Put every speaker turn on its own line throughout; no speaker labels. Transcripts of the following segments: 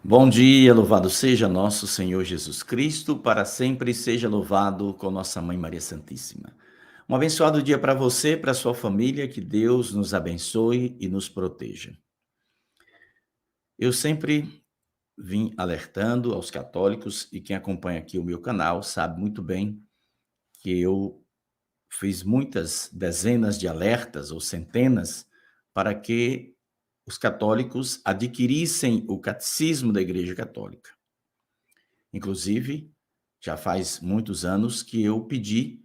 Bom dia, louvado seja nosso Senhor Jesus Cristo, para sempre seja louvado com nossa Mãe Maria Santíssima. Um abençoado dia para você, para sua família, que Deus nos abençoe e nos proteja. Eu sempre vim alertando aos católicos, e quem acompanha aqui o meu canal sabe muito bem que eu fiz muitas dezenas de alertas ou centenas para que os católicos adquirissem o catecismo da Igreja Católica. Inclusive, já faz muitos anos que eu pedi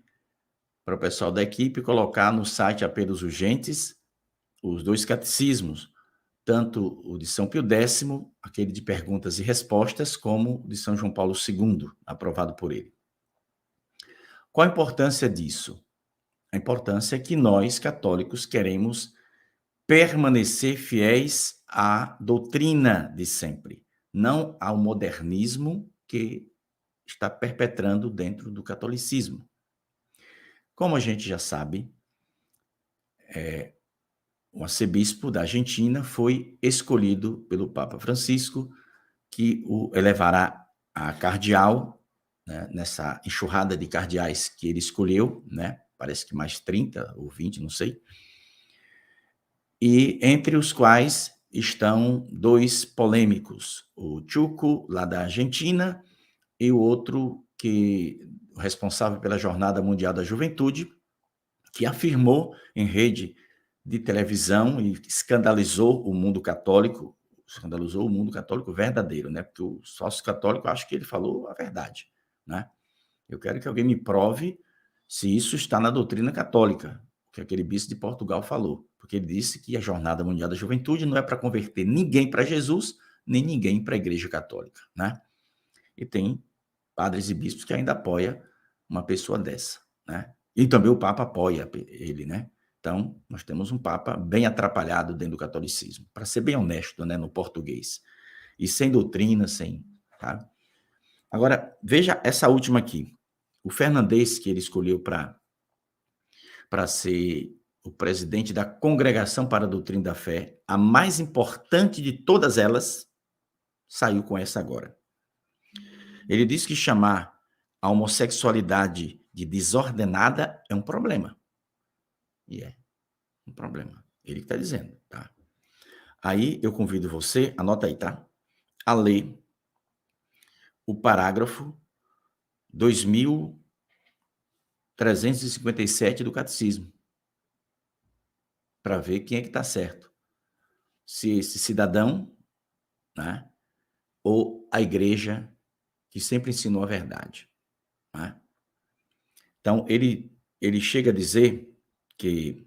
para o pessoal da equipe colocar no site Apelos Urgentes os dois catecismos, tanto o de São Pio X, aquele de perguntas e respostas, como o de São João Paulo II, aprovado por ele. Qual a importância disso? A importância é que nós, católicos, queremos permanecer fiéis à doutrina de sempre, não ao modernismo que está perpetrando dentro do catolicismo. Como a gente já sabe, o arcebispo da Argentina foi escolhido pelo Papa Francisco, que o elevará a cardeal, né, nessa enxurrada de cardeais que ele escolheu, né, parece que mais 30 ou 20, não sei, e entre os quais estão dois polêmicos, o Chuco, lá da Argentina, e o outro responsável pela Jornada Mundial da Juventude, que afirmou em rede de televisão e escandalizou o mundo católico verdadeiro, né? Porque o sócio católico, acho que ele falou a verdade, né? Eu quero que alguém me prove se isso está na doutrina católica, que aquele bispo de Portugal falou, porque ele disse que a Jornada Mundial da Juventude não é para converter ninguém para Jesus, nem ninguém para a Igreja Católica, né? E tem padres e bispos que ainda apoia uma pessoa dessa, né? E também o Papa apoia ele, né? Então, nós temos um Papa bem atrapalhado dentro do catolicismo, para ser bem honesto, né, no português. E sem doutrina, sem... Tá? Agora, veja essa última aqui. O Fernandes, que ele escolheu para ser o presidente da Congregação para a Doutrina da Fé, a mais importante de todas elas, saiu com essa agora. Ele diz que chamar a homossexualidade de desordenada é um problema. E é um problema. Ele que está dizendo, tá? Aí eu convido você, anota aí, tá? A ler o parágrafo 2357 do Catecismo, para ver quem é que está certo. Se esse cidadão, né, ou a igreja que sempre ensinou a verdade, né? Então, ele chega a dizer que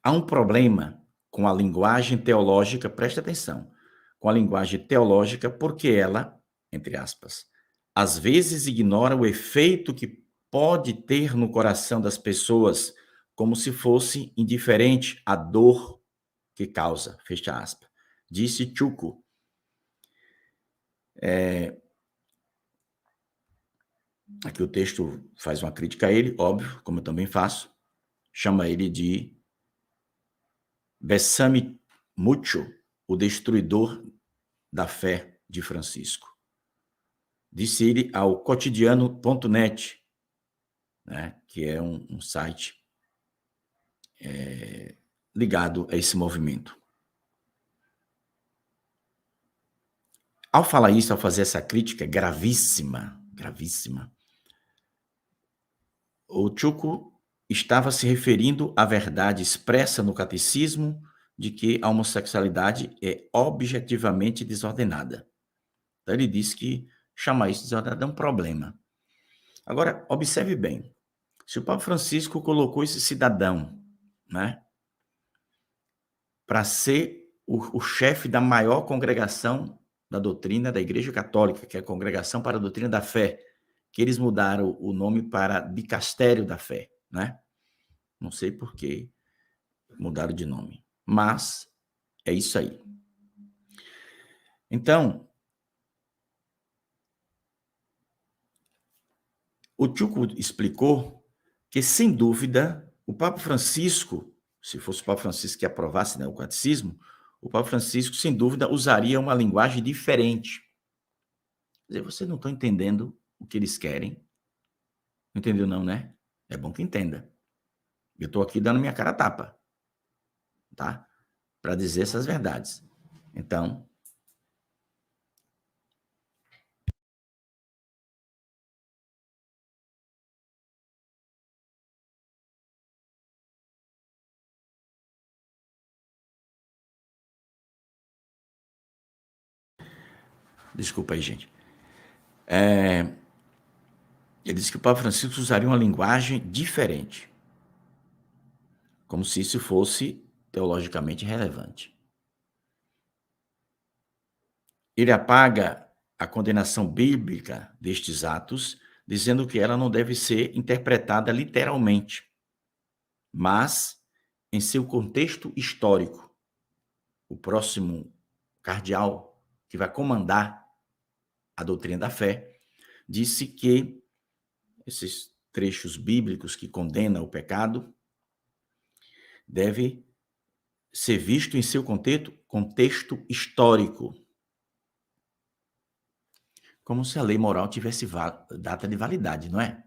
há um problema com a linguagem teológica, presta atenção, com a linguagem teológica, porque ela, entre aspas, às vezes ignora o efeito que pode ter no coração das pessoas, como se fosse indiferente à dor que causa, fecha aspas. Disse Chuco. Aqui o texto faz uma crítica a ele, óbvio, como eu também faço, chama ele de Besame Mucho, o destruidor da fé de Francisco. Disse ele ao cotidiano.net, né, que é um site ligado a esse movimento. Ao falar isso, ao fazer essa crítica gravíssima, o Chuco estava se referindo à verdade expressa no catecismo de que a homossexualidade é objetivamente desordenada. Então, ele disse que chamar isso de desordenado é um problema. Agora, observe bem, se o Papa Francisco colocou esse cidadão, né, para ser o chefe da maior congregação da doutrina da Igreja Católica, que é a Congregação para a Doutrina da Fé, que eles mudaram o nome para Dicastério da Fé, né? Não sei por que mudaram de nome, mas é isso aí. Então, o Chuco explicou que, sem dúvida, o Papa Francisco, se fosse o Papa Francisco que aprovasse, né, o catecismo, o Papa Francisco, sem dúvida, usaria uma linguagem diferente. Quer dizer, vocês não estão entendendo o que eles querem. Não entendeu não, né? É bom que entenda. Eu estou aqui dando minha cara a tapa, tá? Para dizer essas verdades. Então, desculpa aí, gente. Ele disse que o Papa Francisco usaria uma linguagem diferente, como se isso fosse teologicamente relevante. Ele apaga a condenação bíblica destes atos, dizendo que ela não deve ser interpretada literalmente, mas em seu contexto histórico. O próximo cardeal que vai comandar a doutrina da fé disse que esses trechos bíblicos que condenam o pecado deve ser visto em seu contexto histórico, como se a lei moral tivesse data de validade, não é?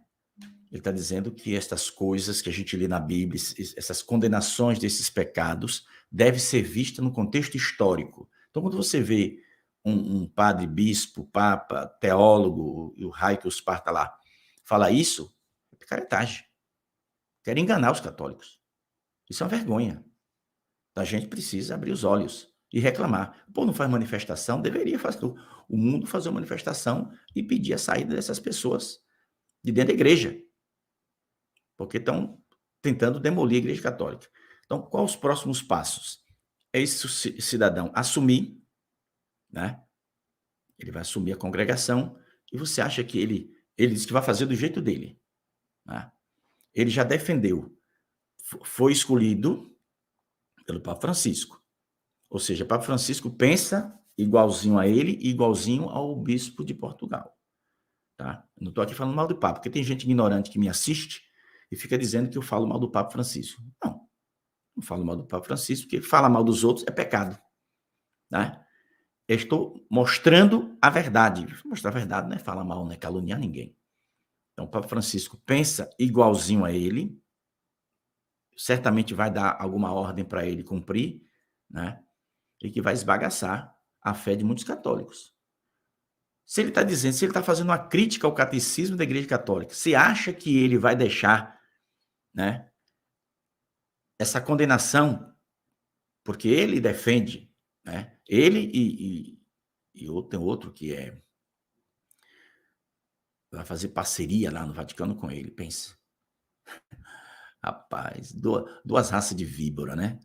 Ele está dizendo que estas coisas que a gente lê na Bíblia, essas condenações desses pecados, devem ser vistas no contexto histórico. Então, quando você vê um padre, bispo, papa, teólogo, e o raio que os parta lá, fala isso, é picaretagem. Quer enganar os católicos. Isso é uma vergonha. Então, a gente precisa abrir os olhos e reclamar. O povo não faz manifestação, deveria fazer o mundo fazer uma manifestação e pedir a saída dessas pessoas de dentro da igreja, porque estão tentando demolir a Igreja Católica. Então, quais os próximos passos? É esse cidadão assumir, né? Ele vai assumir a congregação e você acha que ele diz que vai fazer do jeito dele, né? Ele já defendeu, foi escolhido pelo Papa Francisco. Ou seja, o Papa Francisco pensa igualzinho a ele e igualzinho ao bispo de Portugal, tá? Eu não estou aqui falando mal do Papa, porque tem gente ignorante que me assiste e fica dizendo que eu falo mal do Papa Francisco. Não falo mal do Papa Francisco, porque falar mal dos outros é pecado, né? Eu estou mostrando a verdade. Mostrar a verdade não é falar mal, não é caluniar ninguém. Então, o Papa Francisco pensa igualzinho a ele, certamente vai dar alguma ordem para ele cumprir, né? E que vai esbagaçar a fé de muitos católicos. Se ele está dizendo, se ele está fazendo uma crítica ao catecismo da Igreja Católica, você acha que ele vai deixar, né, essa condenação, porque ele defende, né? Ele e tem outro que vai fazer parceria lá no Vaticano com ele, pensa. Rapaz, duas raças de víbora, né?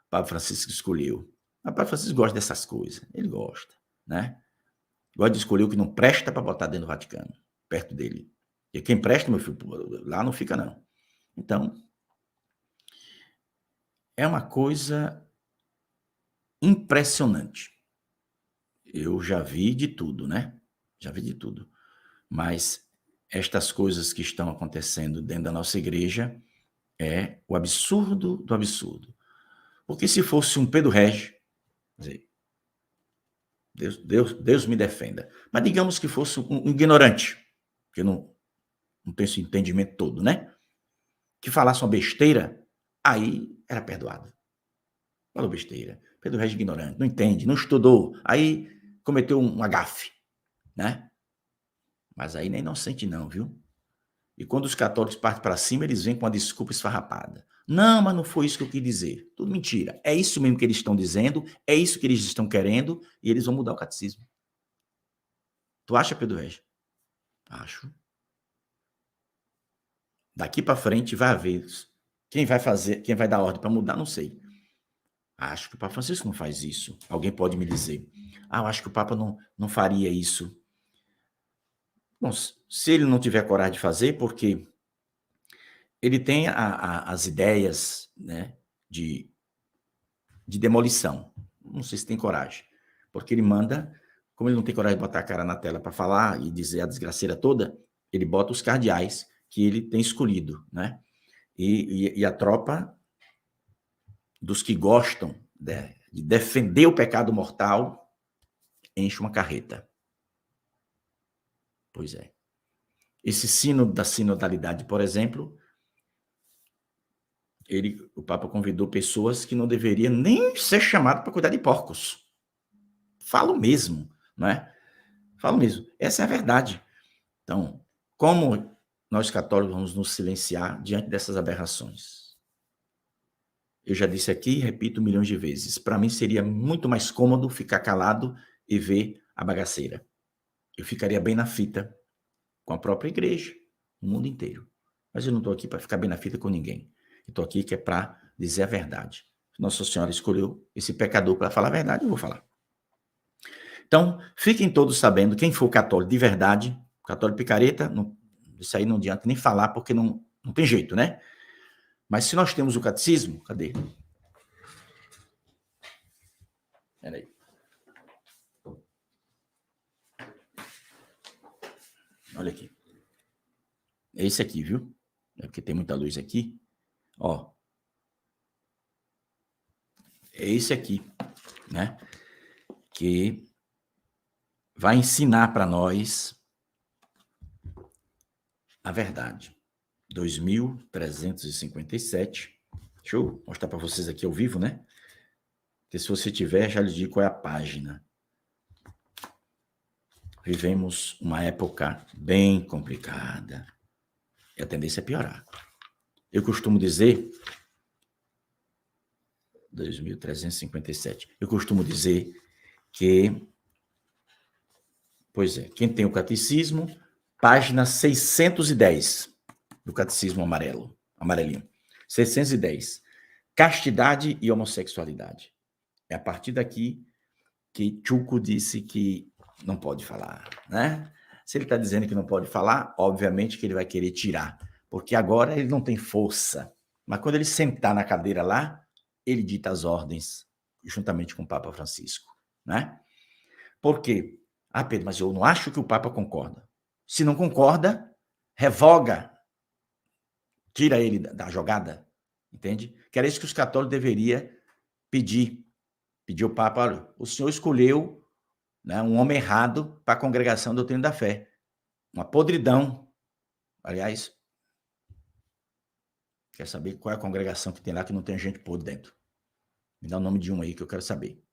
O Papa Francisco escolheu. O Papa Francisco gosta dessas coisas, ele gosta, né? Gosta de escolher o que não presta para botar dentro do Vaticano, perto dele. E quem presta, meu filho, lá não fica não. Então, é uma coisa impressionante. Eu já vi de tudo, né? Já vi de tudo. Mas estas coisas que estão acontecendo dentro da nossa igreja é o absurdo do absurdo. Porque se fosse um Pedro Regi, quer dizer, Deus me defenda. Mas digamos que fosse um ignorante, que não tem esse entendimento todo, né? Que falasse uma besteira, aí era perdoado. Falou besteira. Pedro Regi ignorante, não entende, não estudou, aí cometeu um agafe, né? Mas aí nem inocente não, viu? E quando os católicos partem para cima, eles vêm com uma desculpa esfarrapada. Não, mas não foi isso que eu quis dizer. Tudo mentira. É isso mesmo que eles estão dizendo, é isso que eles estão querendo, e eles vão mudar o catecismo. Tu acha, Pedro Regi? Acho. Daqui para frente vai haver. Quem vai fazer, quem vai dar ordem para mudar, não sei. Acho que o Papa Francisco não faz isso. Alguém pode me dizer. Eu acho que o Papa não faria isso. Bom, se ele não tiver coragem de fazer, porque ele tem as ideias, né, de demolição. Não sei se tem coragem, porque ele manda, como ele não tem coragem de botar a cara na tela para falar e dizer a desgraceira toda, ele bota os cardeais que ele tem escolhido, né? E a tropa dos que gostam de defender o pecado mortal, enche uma carreta. Pois é. Esse sino da sinodalidade, por exemplo, o Papa convidou pessoas que não deveriam nem ser chamadas para cuidar de porcos. Falo mesmo, não é? Falo mesmo. Essa é a verdade. Então, como nós católicos vamos nos silenciar diante dessas aberrações? Eu já disse aqui e repito milhões de vezes. Para mim seria muito mais cômodo ficar calado e ver a bagaceira. Eu ficaria bem na fita com a própria igreja, no mundo inteiro. Mas eu não estou aqui para ficar bem na fita com ninguém. Eu estou aqui que é para dizer a verdade. Nossa Senhora escolheu esse pecador para falar a verdade, eu vou falar. Então, fiquem todos sabendo, quem for católico de verdade, católico picareta, não, isso aí não adianta nem falar, porque não tem jeito, né? Mas se nós temos o catecismo, cadê? Peraí. Olha aqui. É esse aqui, viu? É porque tem muita luz aqui. Ó. É esse aqui, né? Que vai ensinar para nós a verdade. 2357. Deixa eu mostrar para vocês aqui ao vivo, né? Porque se você tiver, já lhe digo qual é a página. Vivemos uma época bem complicada. E a tendência é piorar. Eu costumo dizer... 2357. Eu costumo dizer que... Pois é, quem tem o catecismo, página 610 do catecismo amarelinho. 610. Castidade e homossexualidade. É a partir daqui que Chuco disse que não pode falar, né? Se ele está dizendo que não pode falar, obviamente que ele vai querer tirar, porque agora ele não tem força. Mas quando ele sentar na cadeira lá, ele dita as ordens, juntamente com o Papa Francisco, né? Por quê? Ah, Pedro, mas eu não acho que o Papa concorda. Se não concorda, revoga, tira ele da jogada, entende? Que era isso que os católicos deveriam pedir ao Papa, olha, o senhor escolheu, né, um homem errado para a congregação do Doutrina da Fé. Uma podridão. Aliás, quer saber qual é a congregação que tem lá que não tem gente podre dentro? Me dá o nome de um aí que eu quero saber.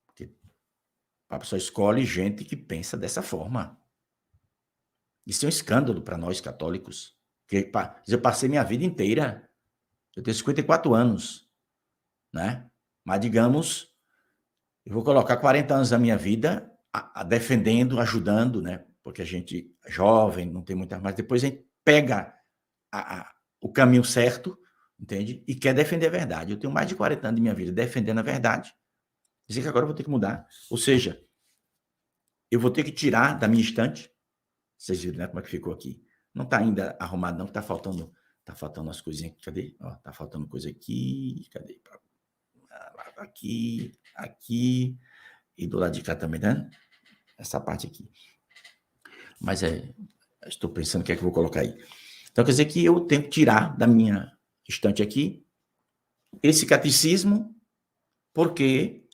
Porque o Papa só escolhe gente que pensa dessa forma. Isso é um escândalo para nós católicos. Porque eu passei minha vida inteira, eu tenho 54 anos, né? Mas, digamos, eu vou colocar 40 anos da minha vida defendendo, ajudando, né? Porque a gente é jovem, não tem muita... Mas depois a gente pega o caminho certo, entende? E quer defender a verdade. Eu tenho mais de 40 anos de minha vida defendendo a verdade. Dizer que agora eu vou ter que mudar. Ou seja, eu vou ter que tirar da minha estante. Vocês viram, né, como é que ficou aqui? Não está ainda arrumado, não, que está faltando umas coisinhas aqui. Cadê? Ó, tá faltando coisa aqui. Cadê? Aqui. E do lado de cá também, né? Essa parte aqui. Mas estou pensando o que é que eu vou colocar aí. Então, quer dizer que eu tenho que tirar da minha estante aqui esse catecismo, porque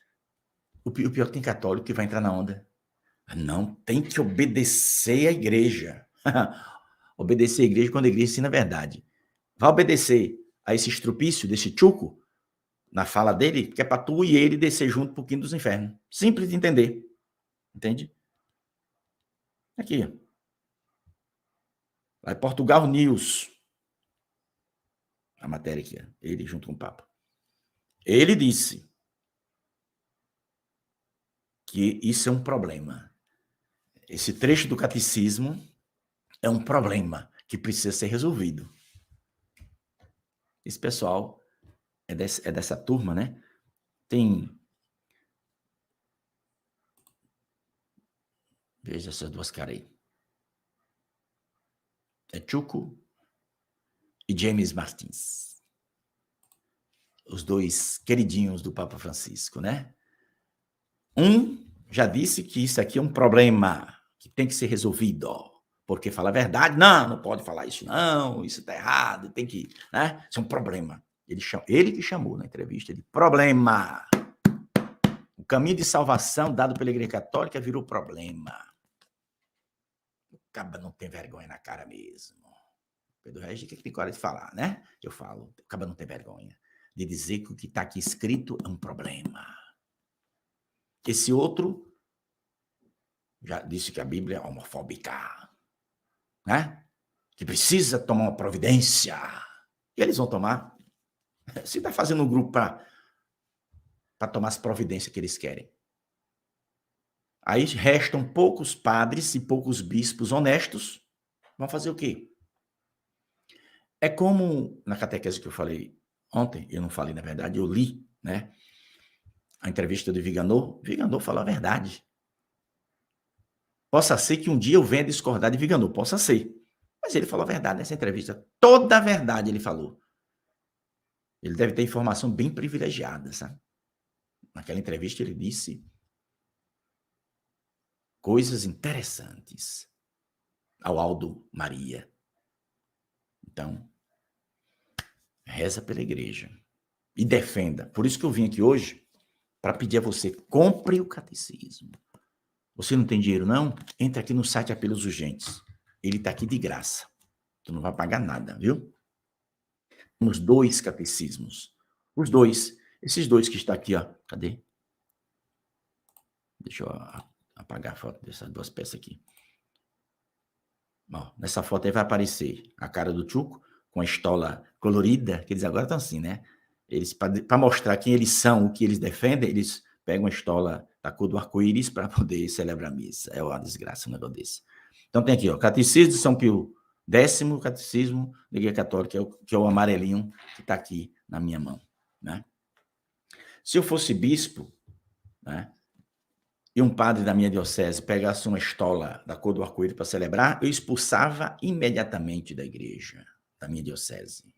o pior que tem católico que vai entrar na onda. Não, tem que obedecer à igreja. Obedecer à igreja quando a igreja ensina a verdade. Vai obedecer a esse estrupício desse Chuco, na fala dele, que é para tu e ele descer junto pro quinto dos infernos. Simples de entender. Entende? Aqui. Vai Portugal News. A matéria aqui. Ele junto com o Papa. Ele disse que isso é um problema. Esse trecho do catecismo é um problema que precisa ser resolvido. Esse pessoal é dessa turma, né? Veja essas duas caras aí. É Chuco e James Martins. Os dois queridinhos do Papa Francisco, né? Um já disse que isso aqui é um problema que tem que ser resolvido, porque fala a verdade. Não pode falar isso não, isso está errado, tem que, né? Isso é um problema. Ele que chamou na entrevista de problema. O caminho de salvação dado pela Igreja Católica virou problema. O caba não tem vergonha na cara mesmo. Pedro Regis, o que tem coragem de falar, né? Eu falo, o caba não tem vergonha de dizer que o que está aqui escrito é um problema. Esse outro já disse que a Bíblia é homofóbica, né? Que precisa tomar uma providência. E eles vão tomar. Se está fazendo um grupo para tomar as providências que eles querem. Aí restam poucos padres e poucos bispos honestos. Vão fazer o quê? É como na catequese que eu falei ontem, eu não falei na verdade, eu li, né? A entrevista do Viganò. Viganò falou a verdade. Possa ser que um dia eu venha discordar de Viganò, possa ser. Mas ele falou a verdade nessa entrevista. Toda a verdade ele falou. Ele deve ter informação bem privilegiada, sabe? Naquela entrevista ele disse coisas interessantes ao Aldo Maria. Então, reza pela igreja e defenda. Por isso que eu vim aqui hoje para pedir a você, compre o catecismo. Você não tem dinheiro, não? Entra aqui no site Apelos Urgentes. Ele está aqui de graça. Tu não vai pagar nada, viu? Temos 2 catecismos. Os 2. Esses 2 que está aqui, ó. Cadê? Deixa eu apagar a foto dessas 2 peças aqui. Bom, nessa foto aí vai aparecer a cara do Chuco com a estola colorida, que eles agora estão assim, né? Eles, para mostrar quem eles são, o que eles defendem, eles pegam a estola da cor do arco-íris para poder celebrar a missa. É uma desgraça um negócio desse. Então tem aqui, ó, Catecismo de São Pio X, Catecismo da Igreja Católica, que é o amarelinho que está aqui na minha mão, né? Se eu fosse bispo, né, e um padre da minha diocese pegasse uma estola da cor do arco-íris para celebrar, eu expulsava imediatamente da igreja, da minha diocese.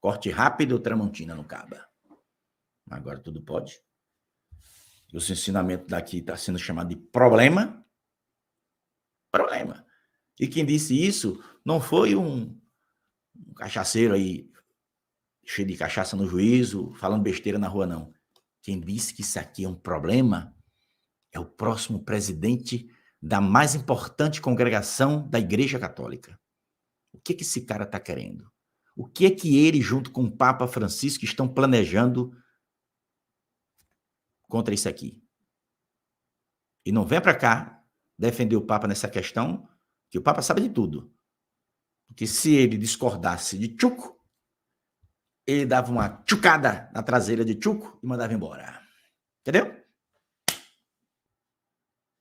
Corte rápido, Tramontina no caba. Agora tudo pode. Os ensinamentos daqui estão sendo chamados de problema. Problema. E quem disse isso não foi um cachaceiro aí, cheio de cachaça no juízo, falando besteira na rua, não. Quem disse que isso aqui é um problema é o próximo presidente da mais importante congregação da Igreja Católica. O que esse cara está querendo? O que é que ele, junto com o Papa Francisco, estão planejando contra isso aqui? E não vem para cá defender o Papa nessa questão, que o Papa sabe de tudo. Porque se ele discordasse de Chuco, ele dava uma chucada na traseira de Chuco e mandava embora. Entendeu?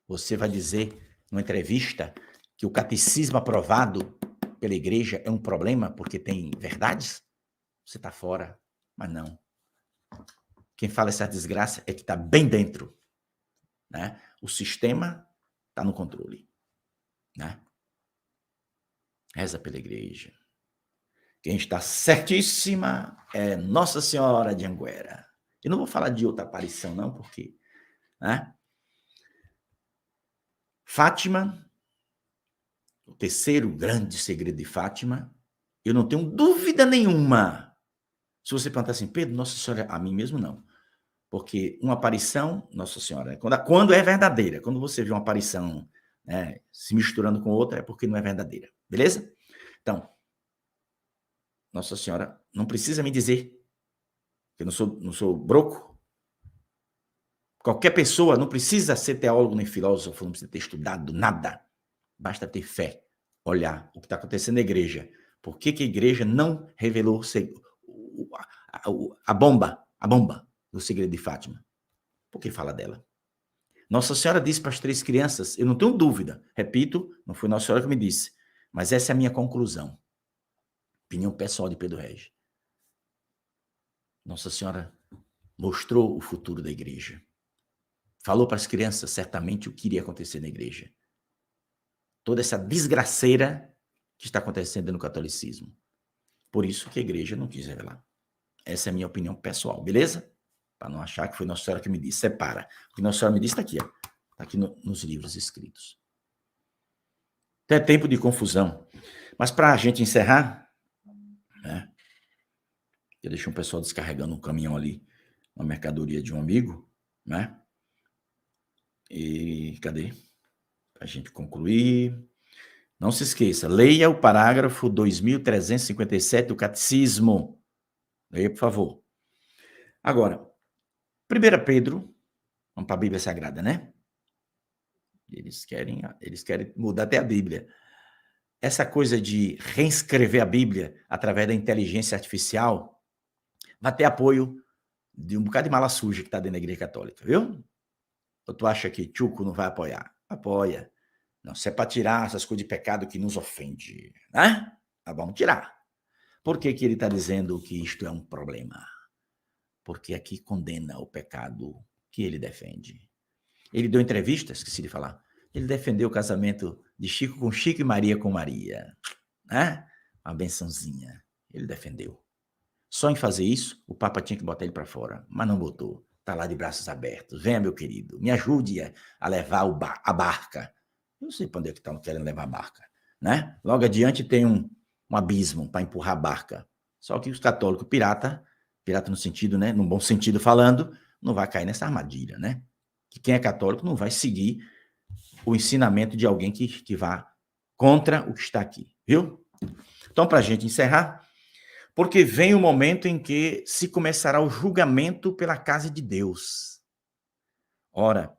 Você vai dizer numa entrevista que o catecismo aprovado pela igreja é um problema porque tem verdades? Você está fora, mas não. Quem fala essa desgraça é que está bem dentro, né? O sistema está no controle, né? Reza pela igreja. Quem está certíssima é Nossa Senhora de Anguera. Eu não vou falar de outra aparição, não, porque, né? Fátima, o terceiro grande segredo de Fátima, eu não tenho dúvida nenhuma. Se você perguntar assim, Pedro, Nossa Senhora, a mim mesmo não. Porque uma aparição, Nossa Senhora, quando é verdadeira, quando você vê uma aparição, né, se misturando com outra, é porque não é verdadeira. Beleza? Então, Nossa Senhora não precisa me dizer que eu não sou broco. Qualquer pessoa não precisa ser teólogo nem filósofo, não precisa ter estudado nada. Basta ter fé, olhar o que está acontecendo na igreja. Por que a igreja não revelou a bomba do segredo de Fátima? Por que fala dela? Nossa Senhora disse para as 3 crianças, eu não tenho dúvida, repito, não foi Nossa Senhora que me disse, mas essa é a minha conclusão. Opinião pessoal de Pedro Regis. Nossa Senhora mostrou o futuro da igreja. Falou para as crianças certamente o que iria acontecer na igreja. Toda essa desgraceira que está acontecendo no catolicismo. Por isso que a igreja não quis revelar. Essa é a minha opinião pessoal, beleza? Para não achar que foi Nossa Senhora que me disse. Separa. O que Nossa Senhora me disse está aqui, ó. Está aqui nos livros escritos. Então é tempo de confusão. Mas para a gente encerrar, né, Eu deixei um pessoal descarregando um caminhão ali, uma mercadoria de um amigo, né? E cadê? Para a gente concluir. Não se esqueça, leia o parágrafo 2357 do Catecismo. Leia, por favor. Agora, 1 Pedro, vamos para a Bíblia Sagrada, né? Eles querem mudar até a Bíblia. Essa coisa de reescrever a Bíblia através da inteligência artificial vai ter apoio de um bocado de mala suja que está dentro da Igreja Católica, viu? Ou tu acha que Tchuco não vai apoiar? Apoia. Não, se é para tirar essas coisas de pecado que nos ofende, né? Tá bom, tirar. Por que que ele está dizendo que isto é um problema? Porque aqui condena o pecado que ele defende. Ele deu entrevistas, esqueci de falar. Ele defendeu o casamento de Chico com Chico e Maria com Maria, né? Uma bençãozinha. Ele defendeu. Só em fazer isso, o Papa tinha que botar ele para fora, mas não botou. Está lá de braços abertos. Venha, meu querido, me ajude a levar a barca. Eu não sei para onde é que estão querendo levar a barca, né? Logo adiante tem um abismo para empurrar a barca. Só que os católicos pirata no sentido, né, no bom sentido falando, não vai cair nessa armadilha, né? Que quem é católico não vai seguir o ensinamento de alguém que vá contra o que está aqui, viu? Então, para a gente encerrar, porque vem o momento em que se começará o julgamento pela casa de Deus. Ora,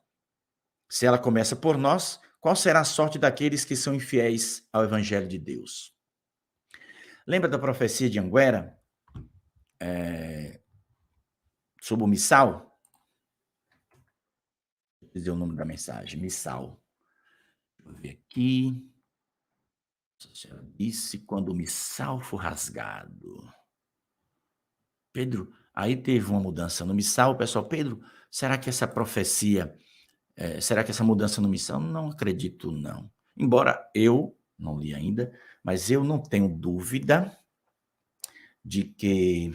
se ela começa por nós, qual será a sorte daqueles que são infiéis ao Evangelho de Deus? Lembra da profecia de Anguera sobre o missal? Vou dizer o nome da mensagem, missal. Deixa eu ver aqui. Ela disse quando o missal for rasgado. Pedro, aí teve uma mudança no missal. O pessoal, Pedro, será que essa profecia, será que essa mudança no missal? Não acredito, não. Embora eu, não li ainda, mas eu não tenho dúvida de que,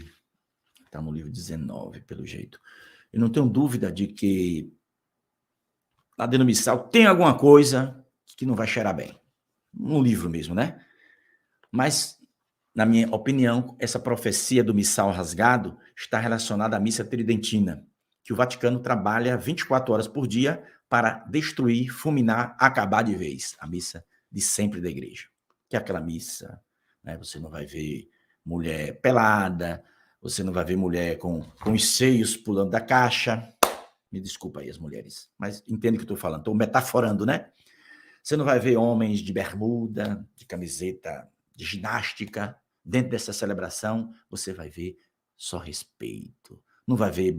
está no livro 19, pelo jeito, eu não tenho dúvida de que lá dentro do missal tem alguma coisa que não vai cheirar bem. No livro mesmo, né? Mas, na minha opinião, essa profecia do missal rasgado está relacionada à missa tridentina, que o Vaticano trabalha 24 horas por dia para destruir, fulminar, acabar de vez. A missa de sempre da igreja. Que é aquela missa, né? Você não vai ver mulher pelada, você não vai ver mulher com os seios pulando da caixa. Me desculpa aí as mulheres, mas entende o que eu estou falando. Estou metaforando, né? Você não vai ver homens de bermuda, de camiseta de ginástica. Dentro dessa celebração, você vai ver só respeito. Não vai ver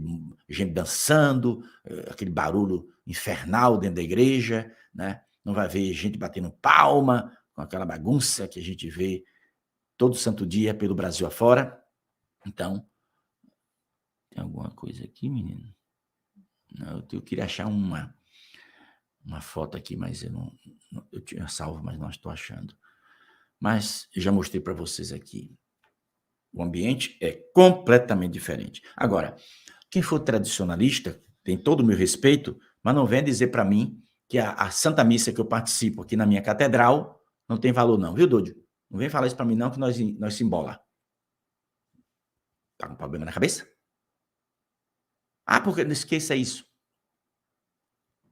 gente dançando, aquele barulho infernal dentro da igreja, né? Não vai ver gente batendo palma, com aquela bagunça que a gente vê todo santo dia pelo Brasil afora. Então, tem alguma coisa aqui, menino? Não, eu queria achar uma foto aqui, mas eu tinha salvo, mas não estou achando. Mas eu já mostrei para vocês aqui. O ambiente é completamente diferente. Agora, quem for tradicionalista tem todo o meu respeito, mas não venha dizer para mim que a Santa Missa que eu participo aqui na minha catedral não tem valor não, viu, Dúdio? Não vem falar isso para mim não, que nós se embola. Tá com problema na cabeça? Ah, porque não esqueça isso.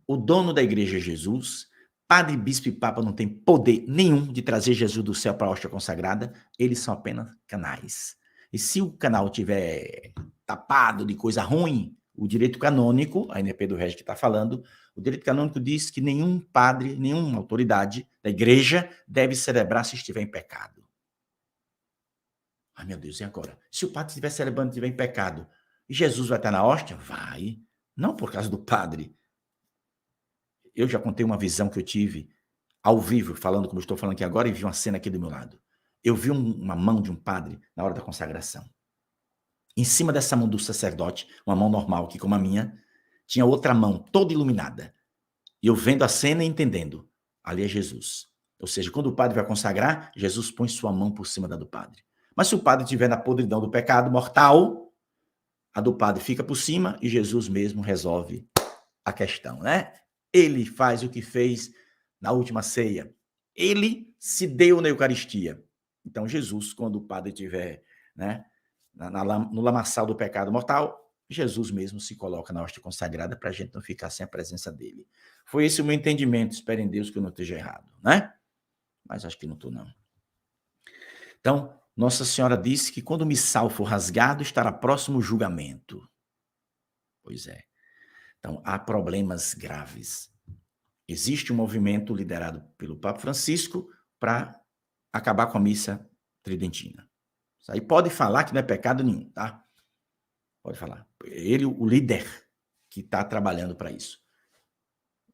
O dono da igreja é Jesus, padre, bispo e papa não tem poder nenhum de trazer Jesus do céu para a hóstia consagrada, eles são apenas canais. E se o canal tiver tapado de coisa ruim, o direito canônico, ainda é Pedro Regis que está falando, o direito canônico diz que nenhum padre, nenhuma autoridade da igreja deve celebrar se estiver em pecado. Ai, meu Deus, e agora? Se o padre estiver celebrando e estiver em pecado, e Jesus vai estar na hóstia? Vai. Não por causa do padre. Eu já contei uma visão que eu tive ao vivo, falando como eu estou falando aqui agora, e vi uma cena aqui do meu lado. Eu vi uma mão de um padre na hora da consagração. Em cima dessa mão do sacerdote, uma mão normal aqui como a minha, tinha outra mão toda iluminada. E eu vendo a cena e entendendo. Ali é Jesus. Ou seja, quando o padre vai consagrar, Jesus põe sua mão por cima da do padre. Mas se o padre estiver na podridão do pecado mortal, a do padre fica por cima e Jesus mesmo resolve a questão, né? Ele faz o que fez na última ceia. Ele se deu na Eucaristia. Então, Jesus, quando o padre estiver, né, no lamaçal do pecado mortal, Jesus mesmo se coloca na hóstia consagrada para a gente não ficar sem a presença dele. Foi esse o meu entendimento, espero em Deus que eu não esteja errado, né? Mas acho que não estou, não. Então, Nossa Senhora disse que quando o missal for rasgado, estará próximo o julgamento. Pois é. Então, há problemas graves. Existe um movimento liderado pelo Papa Francisco para acabar com a missa tridentina. Isso aí pode falar que não é pecado nenhum, tá? Pode falar. Ele, o líder que está trabalhando para isso.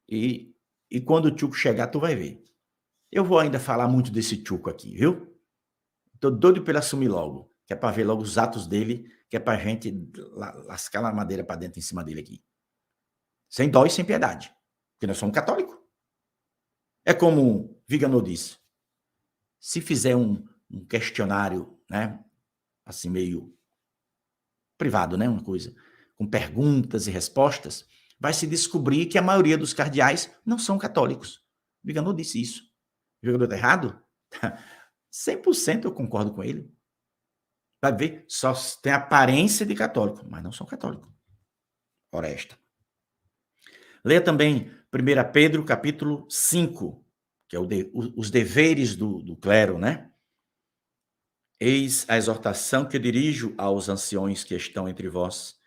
E quando o Tchuco chegar, tu vai ver. Eu vou ainda falar muito desse Tchuco aqui, viu? Tô doido para ele assumir logo, que é para ver logo os atos dele, que é para a gente lascar a madeira para dentro em cima dele aqui. Sem dó e sem piedade. Porque nós somos católicos. É como Viganò disse. Se fizer um questionário, né, assim meio privado, né, uma coisa, com perguntas e respostas, vai se descobrir que a maioria dos cardeais não são católicos. Viganò disse isso. Viganò está errado? 100% eu concordo com ele. Vai ver, só tem aparência de católico, mas não são católicos. Ora esta. Leia também 1 Pedro, capítulo 5, que é os deveres do clero, né? Eis a exortação que dirijo aos anciões que estão entre vós,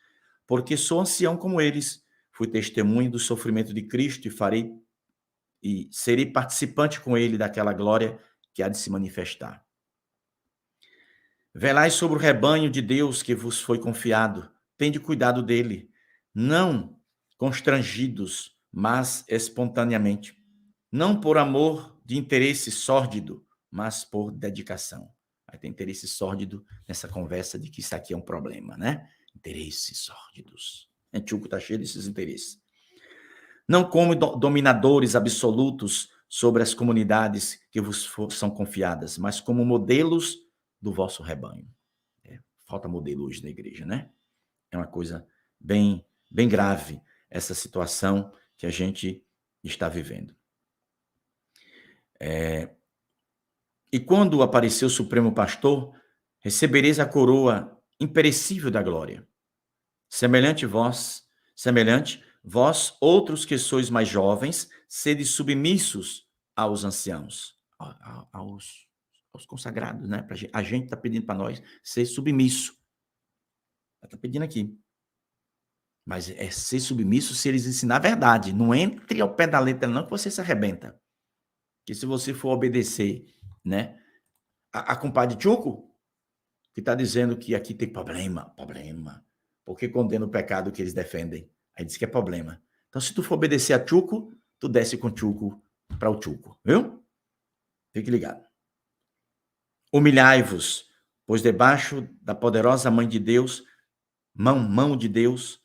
porque sou ancião como eles, fui testemunho do sofrimento de Cristo e serei participante com ele daquela glória que há de se manifestar. Velai sobre o rebanho de Deus que vos foi confiado, tende cuidado dele, não constrangidos, mas espontaneamente, não por amor de interesse sórdido, mas por dedicação. Aí tem interesse sórdido nessa conversa de que isso aqui é um problema, né? Interesses sórdidos. O Tchuco está cheio desses interesses. Não como dominadores absolutos sobre as comunidades que vos são confiadas, mas como modelos do vosso rebanho. Falta modelo hoje na igreja, né? É uma coisa bem grave essa situação que a gente está vivendo. E quando aparecer o Supremo Pastor, recebereis a coroa imperecível da glória. Semelhante, vós, outros que sois mais jovens, sede submissos aos anciãos, aos consagrados, né? A gente está pedindo para nós ser submisso. Está pedindo aqui. Mas é ser submisso se eles ensinar a verdade. Não entre ao pé da letra, não, que você se arrebenta. Que se você for obedecer, né? A compadre Tchuco, que está dizendo que aqui tem problema. Porque condena o pecado que eles defendem. Aí diz que é problema. Então, se tu for obedecer a Tchuco, tu desce com Tchuco para o Tchuco, viu? Fique ligado. Humilhai-vos, pois debaixo da poderosa mão de Deus, mão de Deus,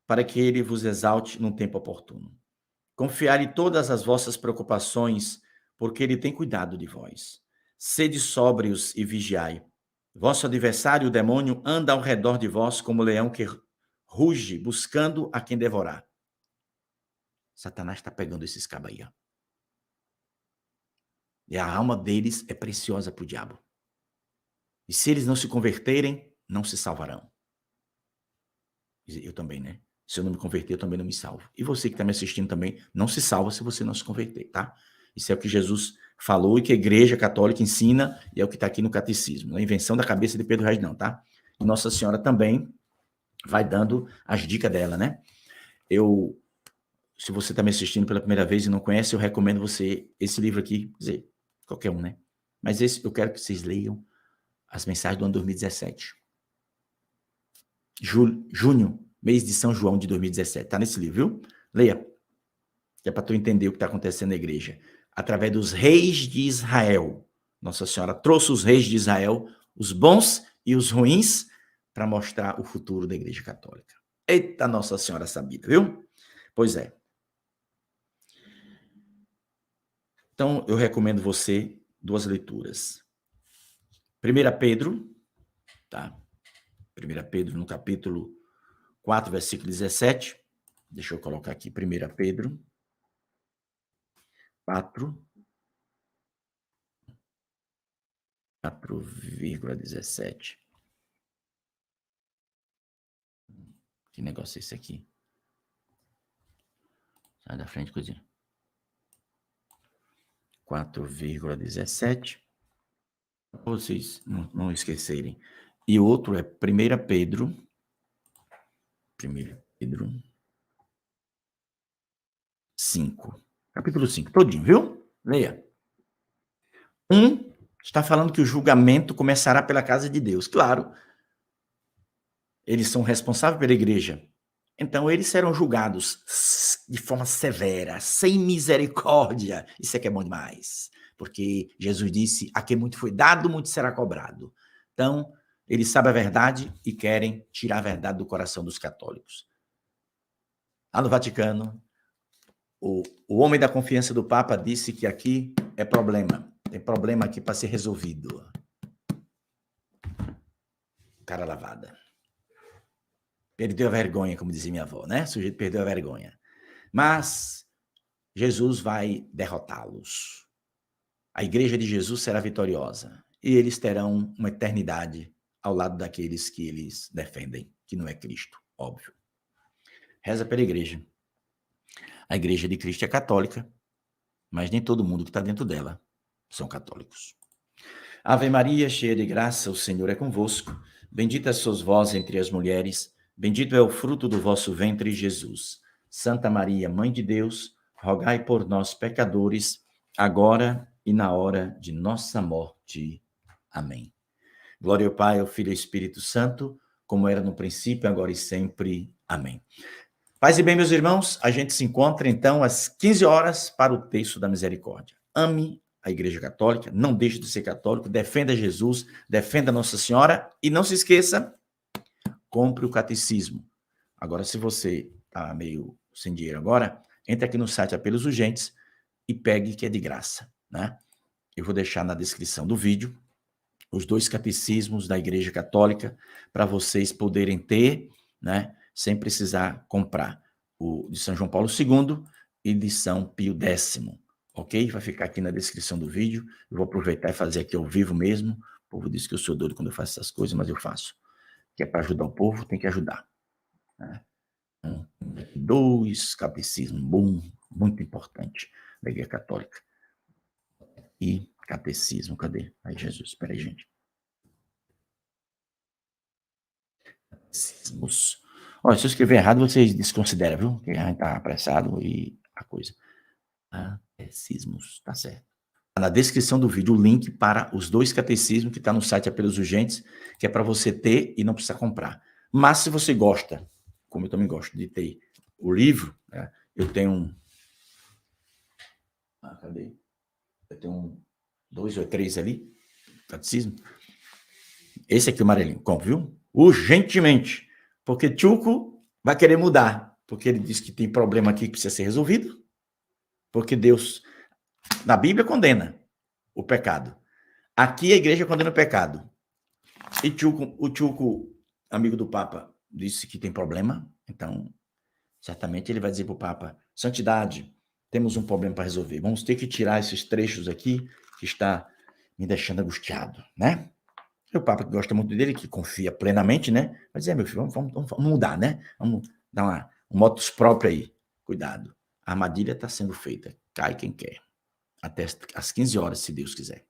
para que ele vos exalte num tempo oportuno. Confiai-lhe todas as vossas preocupações, porque ele tem cuidado de vós. Sede sóbrios e vigiai. Vosso adversário, o demônio, anda ao redor de vós como leão que ruge, buscando a quem devorar. Satanás está pegando esses cabos aí. Ó. E a alma deles é preciosa para o diabo. E se eles não se converterem, não se salvarão. Eu também, né? Se eu não me converter, eu também não me salvo. E você que está me assistindo também, não se salva se você não se converter, tá? Isso é o que Jesus falou e que a Igreja Católica ensina e é o que está aqui no Catecismo. Não é invenção da cabeça de Pedro Reis, não, tá? E Nossa Senhora também vai dando as dicas dela, né? Se você está me assistindo pela primeira vez e não conhece, eu recomendo você esse livro aqui, quer dizer, qualquer um, né? Mas esse eu quero que vocês leiam as mensagens do ano 2017. Junho, mês de São João de 2017. Tá nesse livro, viu? Leia. Que é para tu entender o que está acontecendo na igreja. Através dos reis de Israel. Nossa Senhora trouxe os reis de Israel, os bons e os ruins, para mostrar o futuro da igreja católica. Eita, Nossa Senhora sabida, viu? Pois é. Então, eu recomendo você duas leituras. 1 Pedro, tá? 1 Pedro, no capítulo 4, versículo 17. Deixa eu colocar aqui, 1 Pedro 4, 4,17. Que negócio é esse aqui? Sai da frente, coisinha. 4,17. Para vocês não esquecerem. E outro é 1 Pedro. 1 Pedro 5. Capítulo 5, todinho, viu? Leia. Está falando que o julgamento começará pela casa de Deus. Claro, eles são responsáveis pela igreja. Então, eles serão julgados de forma severa, sem misericórdia. Isso é que é bom demais. Porque Jesus disse, a quem muito foi dado, muito será cobrado. Então, eles sabem a verdade e querem tirar a verdade do coração dos católicos. Lá no Vaticano, o homem da confiança do Papa disse que aqui é problema. Tem problema aqui para ser resolvido. Cara lavada. Perdeu a vergonha, como dizia minha avó, né? O sujeito perdeu a vergonha. Mas Jesus vai derrotá-los. A igreja de Jesus será vitoriosa. E eles terão uma eternidade ao lado daqueles que eles defendem, que não é Cristo, óbvio. Reza pela igreja. A igreja de Cristo é católica, mas nem todo mundo que está dentro dela são católicos. Ave Maria, cheia de graça, o Senhor é convosco. Bendita sois vós entre as mulheres, bendito é o fruto do vosso ventre, Jesus. Santa Maria, Mãe de Deus, rogai por nós, pecadores, agora e na hora de nossa morte. Amém. Glória ao Pai, ao Filho e ao Espírito Santo, como era no princípio, agora e sempre. Amém. Paz e bem, meus irmãos, a gente se encontra, então, às 15 horas para o Terço da Misericórdia. Ame a Igreja Católica, não deixe de ser católico, defenda Jesus, defenda Nossa Senhora e não se esqueça, compre o catecismo. Agora, se você está meio sem dinheiro agora, entre aqui no site Apelos Urgentes e pegue que é de graça, né? Eu vou deixar na descrição do vídeo os 2 catecismos da Igreja Católica para vocês poderem ter, né, sem precisar comprar. O de São João Paulo II e de São Pio X. Ok? Vai ficar aqui na descrição do vídeo. Eu vou aproveitar e fazer aqui ao vivo mesmo. O povo diz que eu sou doido quando eu faço essas coisas, mas eu faço. Que é para ajudar o povo, tem que ajudar. Né? 2 catecismos, muito importante da Igreja Católica. E catecismo, cadê? Aí, Jesus, espera aí, gente. Catecismos. Olha, se eu escrever errado, vocês desconsideram, viu? Que a gente tá apressado e a coisa. Catecismos, tá certo. Na descrição do vídeo o link para os 2 catecismos que está no site Apelos Urgentes, que é para você ter e não precisar comprar. Mas se você gosta, como eu também gosto de ter o livro, né, eu tenho cadê? Eu tenho 2 ou 3 ali, catecismo. Esse aqui, o amarelinho, compra, viu? Urgentemente, porque Tchuco vai querer mudar, porque ele diz que tem problema aqui que precisa ser resolvido, porque Deus, na Bíblia, condena o pecado. Aqui a igreja condena o pecado. E o Tchuco, amigo do Papa, disse que tem problema, então, certamente ele vai dizer para o Papa, santidade, temos um problema para resolver, vamos ter que tirar esses trechos aqui que está me deixando angustiado, né? E o Papa, que gosta muito dele, que confia plenamente, né? Vai dizer, meu filho, vamos mudar, né? Vamos dar um motus próprio aí. Cuidado. A armadilha está sendo feita. Cai quem quer. Até às 15 horas, se Deus quiser.